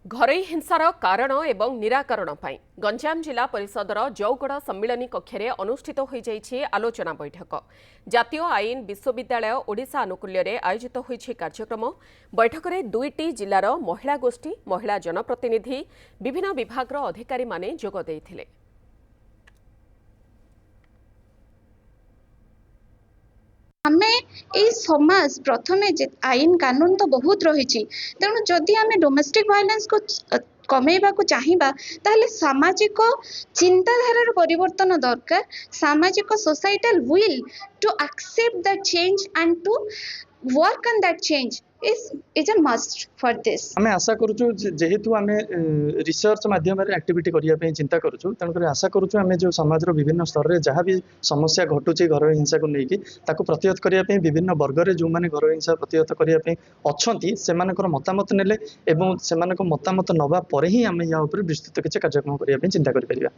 घरोई हिंसार कारण एवं निराकरण पाई गंजाम जिला परिषदर जौगड़ सम्मिलनी कक्षरे अनुष्ठित हो जाइछि आलोचना बैठक। जातीय आईन विश्वविद्यालय ओडिशा आनुकूल्य आयोजित होइछि कार्यक्रम। बैठक में 2टी जिलार महिला गोष्ठी, महिला जनप्रतिनिधि, विभिन्न विभागर अधिकारी माने जोग देइथिले। आमे ए समाज प्रथमे आईन कानून तो बहुत रही तेणु जदि आमे डोमेस्टिक वायलेंस को कमेवा को चाहिबा ताहले सामाजिक चिंताधारार परिवर्तन दरकार। सामाजिक societal will to accept that change and to work on that change is a must for this। आमे आशा करूछु जेहेतु आमे रिसर्च माध्यम रे एक्टिविटी करिया पे चिंता करूछु तनकर आशा करूछु आमे जो समाज रो विभिन्न स्तर रे जहाँ भी समस्या घटुची घर हिंसा को लेकिन ताको प्रतिहत करिया पे विभिन्न वर्ग रे जो माने घर हिंसा प्रतिहत करिया पे अछंती सेमानकर मतामत नेले एवं सेमानक मतामत नबा परे ही आमे या ऊपर विस्तृत किछ कार्यक्रम करिया पे चिंता करि परिबा।